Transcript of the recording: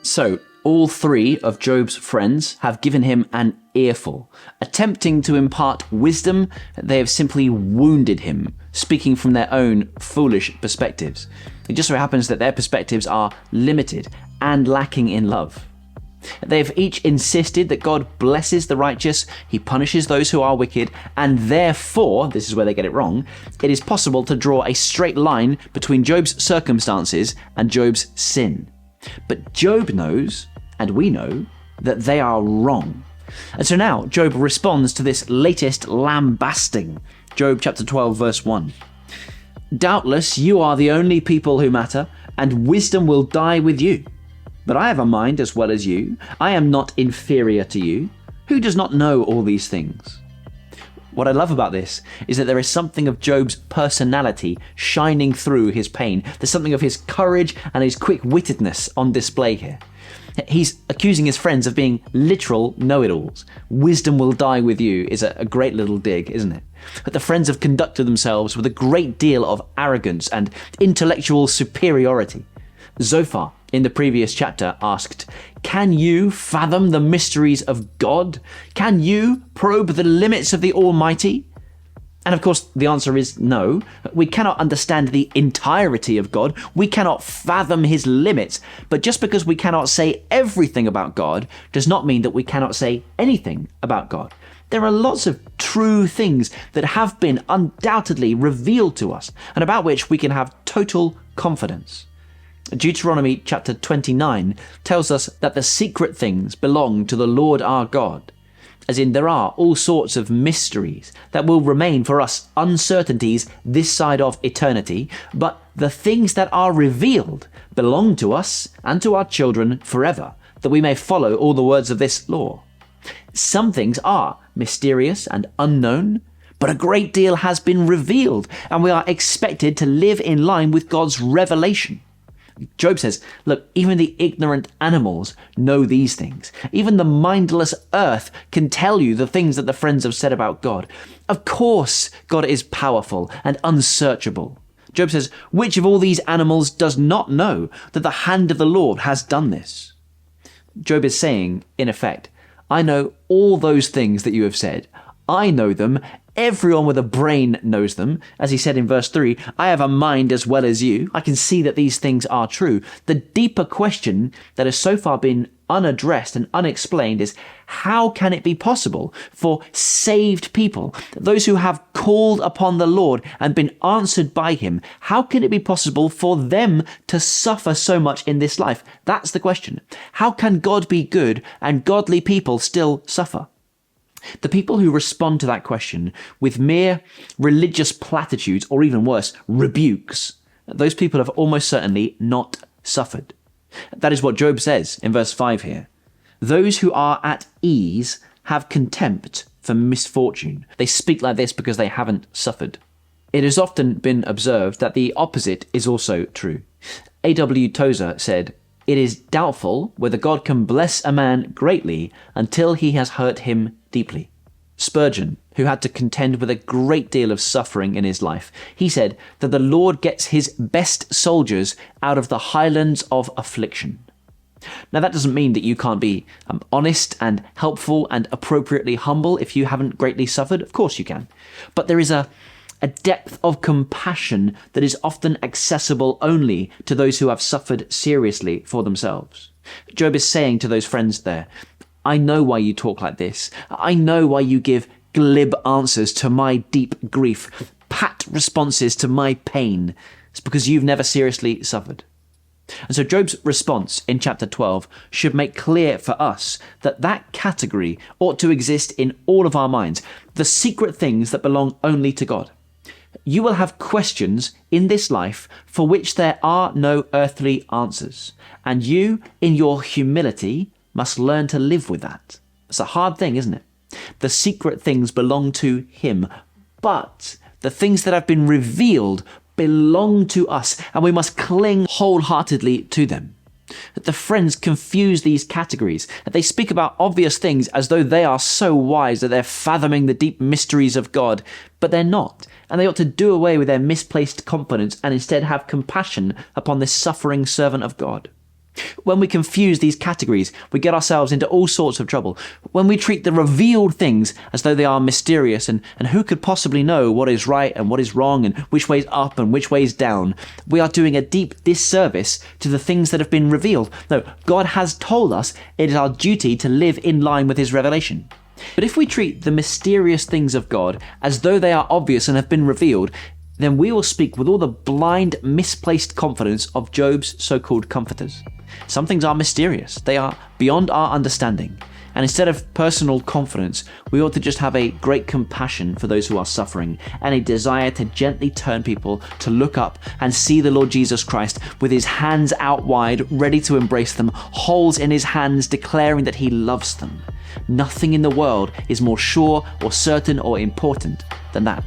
So, all three of Job's friends have given him an earful. Attempting to impart wisdom, they have simply wounded him, speaking from their own foolish perspectives. It just so happens that their perspectives are limited and lacking in love. They have each insisted that God blesses the righteous, he punishes those who are wicked, and therefore, this is where they get it wrong, it is possible to draw a straight line between Job's circumstances and Job's sin. But Job knows, and we know, that they are wrong. And so now Job responds to this latest lambasting. Job chapter 12 verse 1. Doubtless you are the only people who matter, and wisdom will die with you. But I have a mind as well as you. I am not inferior to you. Who does not know all these things? What I love about this is that there is something of Job's personality shining through his pain. There's something of his courage and his quick-wittedness on display here. He's accusing his friends of being literal know-it-alls. Wisdom will die with you is a great little dig, isn't it? But the friends have conducted themselves with a great deal of arrogance and intellectual superiority. Zophar, in the previous chapter, asked, "Can you fathom the mysteries of God? Can you probe the limits of the Almighty?" And of course, the answer is no. We cannot understand the entirety of God. We cannot fathom his limits. But just because we cannot say everything about God does not mean that we cannot say anything about God. There are lots of true things that have been undoubtedly revealed to us and about which we can have total confidence. Deuteronomy chapter 29 tells us that the secret things belong to the Lord our God. As in, there are all sorts of mysteries that will remain for us uncertainties this side of eternity, but the things that are revealed belong to us and to our children forever, that we may follow all the words of this law. Some things are mysterious and unknown, but a great deal has been revealed, and we are expected to live in line with God's revelation. Job says, look, even the ignorant animals know these things. Even the mindless earth can tell you the things that the friends have said about God. Of course, God is powerful and unsearchable. Job says, which of all these animals does not know that the hand of the Lord has done this? Job is saying, in effect, I know all those things that you have said. I know them. Everyone with a brain knows them. As he said in verse 3, I have a mind as well as you. I can see that these things are true. The deeper question that has so far been unaddressed and unexplained is, how can it be possible for saved people, those who have called upon the Lord and been answered by him, how can it be possible for them to suffer so much in this life? That's the question. How can God be good and godly people still suffer? The people who respond to that question with mere religious platitudes, or even worse, rebukes, those people have almost certainly not suffered. That is what Job says in verse 5 here. Those who are at ease have contempt for misfortune. They speak like this because they haven't suffered. It has often been observed that the opposite is also true. A.W. Tozer said, it is doubtful whether God can bless a man greatly until he has hurt him deeply. Spurgeon, who had to contend with a great deal of suffering in his life, he said that the Lord gets his best soldiers out of the highlands of affliction. Now, that doesn't mean that you can't be honest and helpful and appropriately humble if you haven't greatly suffered. Of course you can. But there is a depth of compassion that is often accessible only to those who have suffered seriously for themselves. Job is saying to those friends there, I know why you talk like this. I know why you give glib answers to my deep grief, pat responses to my pain. It's because you've never seriously suffered. And so Job's response in chapter 12 should make clear for us that that category ought to exist in all of our minds, the secret things that belong only to God. You will have questions in this life for which there are no earthly answers, and you, in your humility, must learn to live with that. It's a hard thing, isn't it? The secret things belong to him, but the things that have been revealed belong to us, and we must cling wholeheartedly to them. The friends confuse these categories. They speak about obvious things as though they are so wise that they're fathoming the deep mysteries of God, but they're not. And they ought to do away with their misplaced confidence and instead have compassion upon this suffering servant of God. When we confuse these categories, we get ourselves into all sorts of trouble. When we treat the revealed things as though they are mysterious and who could possibly know what is right and what is wrong and which way's up and which way's down, we are doing a deep disservice to the things that have been revealed. No, God has told us it is our duty to live in line with his revelation. But if we treat the mysterious things of God as though they are obvious and have been revealed, then we will speak with all the blind, misplaced confidence of Job's so-called comforters. Some things are mysterious. They are beyond our understanding. And instead of personal confidence, we ought to just have a great compassion for those who are suffering and a desire to gently turn people to look up and see the Lord Jesus Christ with his hands out wide, ready to embrace them, holes in his hands declaring that he loves them. Nothing in the world is more sure or certain or important than that.